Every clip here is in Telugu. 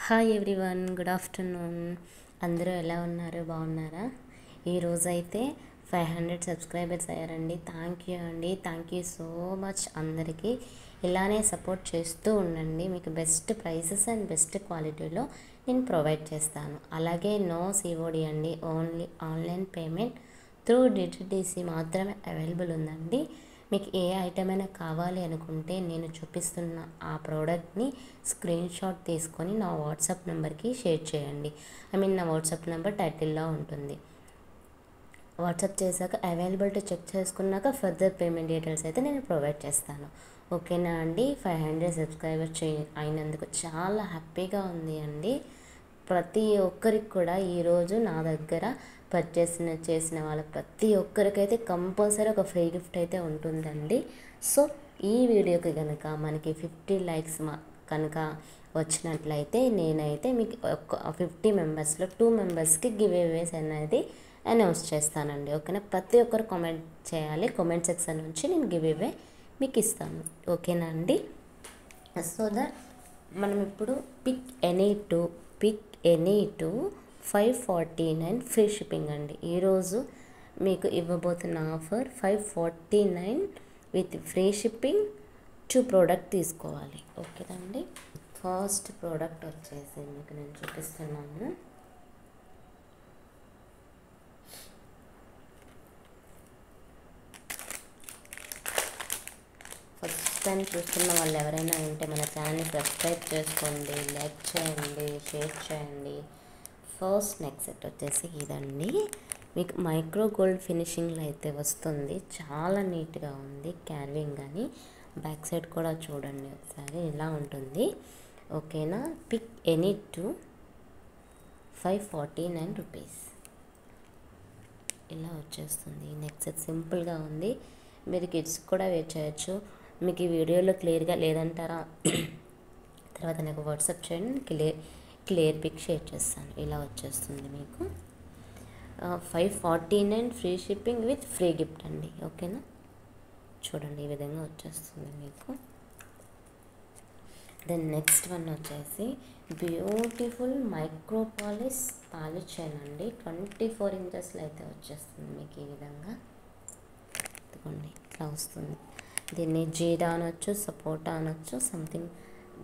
Hi everyone, good afternoon. అందరూ ఎలా ఉన్నారు? బాగున్నారా? ఈరోజైతే 500 సబ్స్క్రైబర్స్ అయ్యారండి. థ్యాంక్ యూ అండి. Thank you so much. అందరికీ ఇలానే సపోర్ట్ చేస్తూ ఉండండి. మీకు బెస్ట్ ప్రైసెస్ అండ్ బెస్ట్ క్వాలిటీలో నేను ప్రొవైడ్ చేస్తాను. అలాగే నో సిఓడి అండి, only online payment through DTDC మాత్రమే అవైలబుల్ ఉందండి. మీకు ఏ ఐటమ్ అయినా కావాలి అనుకుంటే నేను చూపిస్తున్న ఆ ప్రోడక్ట్ని స్క్రీన్ షాట్ తీసుకొని నా వాట్సాప్ నెంబర్కి షేర్ చేయండి. నా వాట్సాప్ నెంబర్ టైటిల్లో ఉంటుంది. వాట్సాప్ చేశాక అవైలబిలిటీ చెక్ చేసుకున్నాక ఫర్దర్ పేమెంట్ డీటెయిల్స్ అయితే నేను ప్రొవైడ్ చేస్తాను. ఓకేనా అండి? 500 సబ్స్క్రైబర్స్ అయినందుకు చాలా హ్యాపీగా ఉంది అండి. ప్రతి ఒక్కరికి కూడా ఈరోజు నా దగ్గర చేసిన వాళ్ళ ప్రతి ఒక్కరికైతే కంపల్సరీ ఒక ఫ్రీ గిఫ్ట్ అయితే ఉంటుందండి. సో ఈ వీడియోకి కనుక మనకి 50 లైక్స్ కనుక వచ్చినట్లయితే నేనైతే మీకు ఒక 50 మెంబర్స్లో 2 మెంబర్స్కి గివ్ అవేస్ అనేది అనౌన్స్ చేస్తానండి. ఓకేనా? ప్రతి ఒక్కరు కామెంట్ చేయాలి. కామెంట్ సెక్షన్ నుంచి నేను గివ్ అవే మీకు ఇస్తాను. ఓకేనా అండి? సో దట్ మనం ఇప్పుడు pick any two 549 free shipping అండి. ఈరోజు మీకు ఇవ్వబోతున్న offer 549 with free shipping 2 product తీసుకోవాలి. ఓకేనా అండి? ఫస్ట్ ప్రోడక్ట్ వచ్చేసి మీకు నేను చూపిస్తున్నాను. ఫస్ట్ టైం చూస్తున్న వాళ్ళు ఎవరైనా ఉంటే మన ఛానల్ని సబ్స్క్రైబ్ చేసుకోండి, లైక్ చేయండి, షేర్ చేయండి. ఫస్ట్ నెక్ సెట్ వచ్చేసి ఇదండి. మీకు మైక్రో గోల్డ్ ఫినిషింగ్లో అయితే వస్తుంది. చాలా నీట్గా ఉంది క్యార్వింగ్ కానీ. బ్యాక్ సైడ్ కూడా చూడండి ఒకసారి ఇలా ఉంటుంది. ఓకేనా? పిక్ ఎనీ టూ 549 రూపీస్ ఇలా వచ్చేస్తుంది. నెక్ సెట్ సింపుల్గా ఉంది. మీరు కిడ్స్ కూడా వేర్ చేయొచ్చు. మీకు ఈ వీడియోలో క్లియర్గా లేదంటారా? తర్వాత నాకు వాట్సాప్ చేయండి, క్లియర్ పిక్ షేర్ చేస్తాను. ఇలా వచ్చేస్తుంది మీకు 549 free shipping with free gift అండి. ఓకేనా? చూడండి ఈ విధంగా వచ్చేస్తుంది మీకు. దెన్ నెక్స్ట్ వన్ వచ్చేసి బ్యూటిఫుల్ మైక్రో పాలిష్ తాళి చైన్ అండి. 24 ఇంచెస్లో అయితే వచ్చేస్తుంది మీకు ఈ విధంగా. ఇదిగోండి ఇట్లా వస్తుంది. దీన్ని జీడా అనొచ్చు, సపోటా అనొచ్చు, సంథింగ్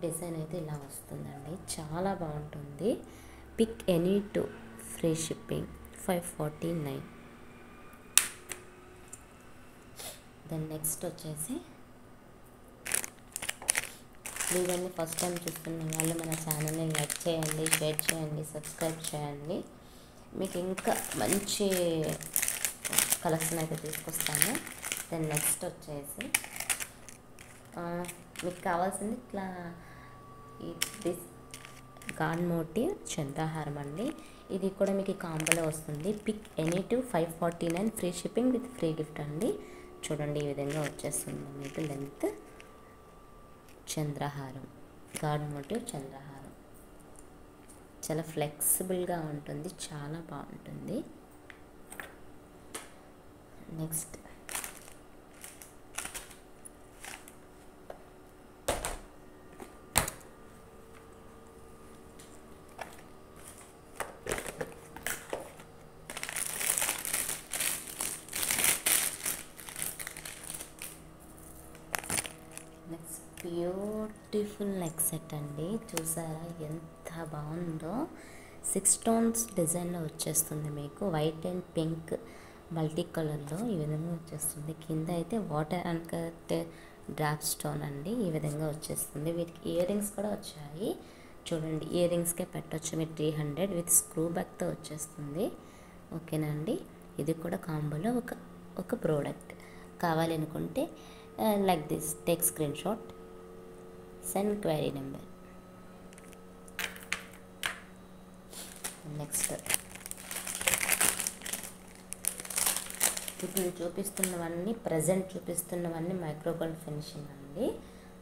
డిజైన్ అయితే ఇలా వస్తుందండి. చాలా బాగుంటుంది. Pick any two free shipping 549. Then next వచ్చేసి ఇవన్నీ ఫస్ట్ టైం చూస్తున్న వాళ్ళు మన ఛానల్ని లైక్ చేయండి, షేర్ చేయండి, సబ్స్క్రైబ్ చేయండి. మీకు ఇంకా మంచి కలెక్షన్ అయితే తీసుకొస్తాను. దెన్ నెక్స్ట్ వచ్చేసి మీకు కావాల్సింది ఇట్లా దిస్ గాడ్ మోటివ్ చంద్రహారం అండి. ఇది కూడా మీకు కాంబోలో వస్తుంది. Pick any two 549 free shipping with free gift అండి. చూడండి ఈ విధంగా వచ్చేస్తుంది మీకు లెంత్. చంద్రహారం, గాడ్ మోటివ్ చంద్రహారం చాలా ఫ్లెక్సిబుల్గా ఉంటుంది, చాలా బాగుంటుంది. నెక్స్ట్ బ్యూటిఫుల్ నెక్ సెట్ అండి. చూసారా ఎంత బాగుందో? 6 స్టోన్స్ డిజైన్లో వచ్చేస్తుంది మీకు. వైట్ అండ్ పింక్ మల్టీ కలర్లో ఈ విధంగా వచ్చేస్తుంది. కింద అయితే వాటర్ అండ్ డ్రాప్ స్టోన్ అండి. ఈ విధంగా వచ్చేస్తుంది. వీటికి ఇయర్ రింగ్స్ కూడా వచ్చాయి. చూడండి ఇయర్ రింగ్స్కే పెట్టవచ్చు మీరు. 300 విత్ స్క్రూ బ్యాక్తో వచ్చేస్తుంది. ఓకేనా అండి? ఇది కూడా కాంబోలో ఒక ప్రోడక్ట్. కావాలి అనుకుంటే like this take screenshot, send query number. Next ఇప్పుడు చూపిస్తున్నవన్నీ ప్రజెంట్ చూపిస్తున్నవన్నీ మైక్రో గోల్డ్ ఫినిషింగ్ అండి.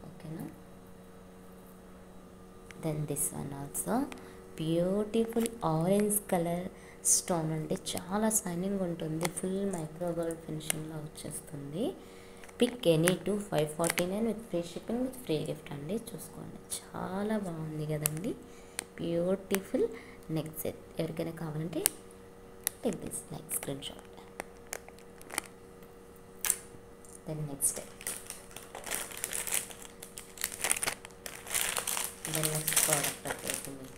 ఓకేనా? Then this one also beautiful orange colour stone అండి. చాలా షైనింగ్ ఉంటుంది. ఫుల్ మైక్రో గోల్డ్ ఫినిషింగ్లో వచ్చేస్తుంది. Pick any two 549 with free shipping with free gift అండి. చూసుకోండి చాలా బాగుంది కదండి. Beautiful neck set. ఎవరికైనా కావాలంటే take this like screenshot. Then next product వచ్చేసి మీకు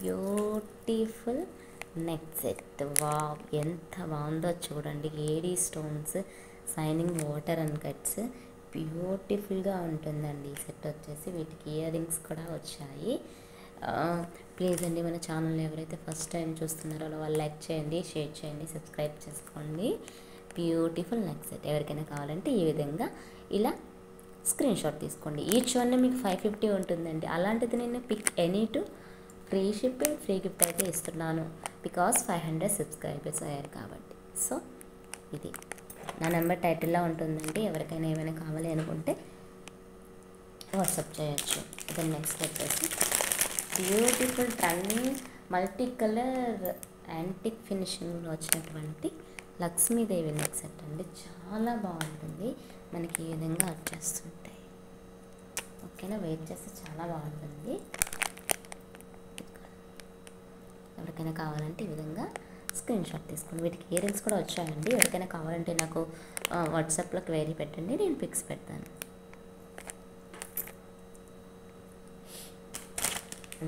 బ్యూటిఫుల్ నెక్ సెట్. వావ్, ఎంత బాగుందో చూడండి. AD stones, signing water and cuts, బ్యూటిఫుల్గా ఉంటుందండి ఈ సెట్ వచ్చేసి. వీటికి ఇయర్ రింగ్స్ కూడా వచ్చాయి. ప్లీజ్ అండి, మన ఛానల్ని ఎవరైతే ఫస్ట్ టైం చూస్తున్నారో వాళ్ళు లైక్ చేయండి, షేర్ చేయండి, సబ్స్క్రైబ్ చేసుకోండి. బ్యూటిఫుల్ నెక్ సెట్ ఎవరికైనా కావాలంటే ఈ విధంగా ఇలా స్క్రీన్ షాట్ తీసుకోండి. ఈచ్ వన్ మీకు 550 ఉంటుందండి. అలాంటిది నేను pick any two free shipping, free gift అయితే ఇస్తున్నాను. బికాస్ 500 సబ్స్క్రైబర్స్ అయ్యారు కాబట్టి. సో ఇది నా నెంబర్ టైటిల్లో ఉంటుందండి. ఎవరికైనా ఏమైనా కావాలి అనుకుంటే వాట్సాప్ చేయొచ్చు. దెన్ నెక్స్ట్ వచ్చేసి beautiful trending multi colour antique ఫినిషింగ్లో వచ్చినటువంటి లక్ష్మీదేవి నెక్ సెట్ అండి. చాలా బాగుంటుంది. మనకి ఈ విధంగా వచ్చేస్తుంటాయి. ఓకేనా, వెయిట్ చేస్తే చాలా బాగుంటుంది. ఎవరికైనా కావాలంటే ఈ విధంగా స్క్రీన్ షాట్ తీసుకోండి. వీటికి ఇయర్ రింగ్స్ కూడా వచ్చాయండి. ఎవరికైనా కావాలంటే నాకు వాట్సాప్లో క్వైరీ పెట్టండి, నేను పిక్స్ పెడతాను.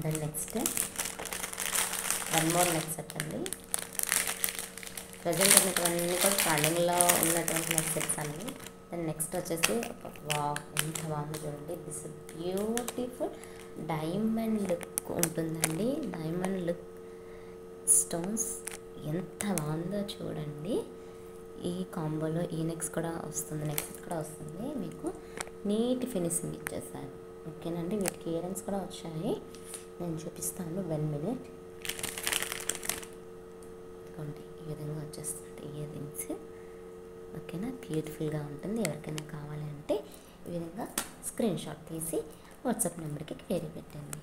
Then next one more neck set అండి. ప్రజెంట్ ఉన్నటువంటి కూడా ట్రెండింగ్లో ఉన్నటువంటి నెక్ సెట్స్ అండి. దెన్ నెక్స్ట్ వచ్చేసి వావ్, ఎంత బాగుంది చూడండి. దిస్ బ్యూటిఫుల్ డైమండ్ లుక్ ఉంటుందండి. డైమండ్ లుక్ స్టోన్స్ ఎంత బాగుందో చూడండి. ఈ కాంబోలో ఈ నెక్స్ కూడా వస్తుంది, నెక్ సెట్ కూడా వస్తుంది. మీకు నీట్ ఫినిషింగ్ ఇచ్చేసాను. ఓకేనండి, వీటికి ఇయర్ రింగ్స్ కూడా వచ్చాయి. నేను చూపిస్తాను 1 minute. ఇదిగోండి, ఈ విధంగా వచ్చేస్తుంది ఇయర్ రింగ్స్. ఓకేనా, బ్యూటిఫుల్గా ఉంటుంది. ఎవరికైనా కావాలి అంటే ఈ విధంగా స్క్రీన్ షాట్ తీసి వాట్సాప్ నెంబర్కి క్వైరీ పెట్టండి.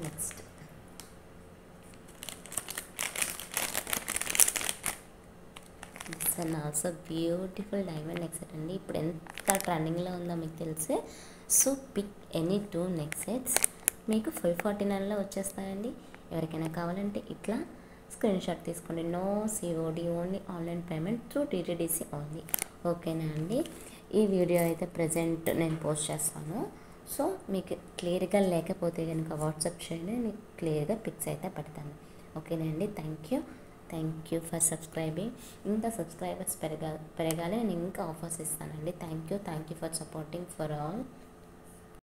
Next this and also beautiful diamond neck set అండి. ఇప్పుడు ఎంత ట్రెండింగ్లో ఉందో మీకు తెలిసే. So pick any 2 neck sets మీకు 549లో వచ్చేస్తాయండి. ఎవరికైనా కావాలంటే ఇట్లా స్క్రీన్ షాట్ తీసుకోండి. No COD, only online payment through TTDC only. ఓకేనా అండి, ఈ వీడియో అయితే ప్రజెంట్ నేను పోస్ట్ చేస్తాను. సో మీకు క్లియర్గా లేకపోతే కనుక వాట్సాప్ చేయండి, నేను క్లియర్గా పిక్స్ అయితే పెడతాను. ఓకేనా అండి, థ్యాంక్ యూ ఫర్ సబ్స్క్రైబింగ్. ఇంకా సబ్స్క్రైబర్స్ పెరగాలి, నేను ఇంకా ఆఫర్స్ ఇస్తానండి. Thank you for supporting for all.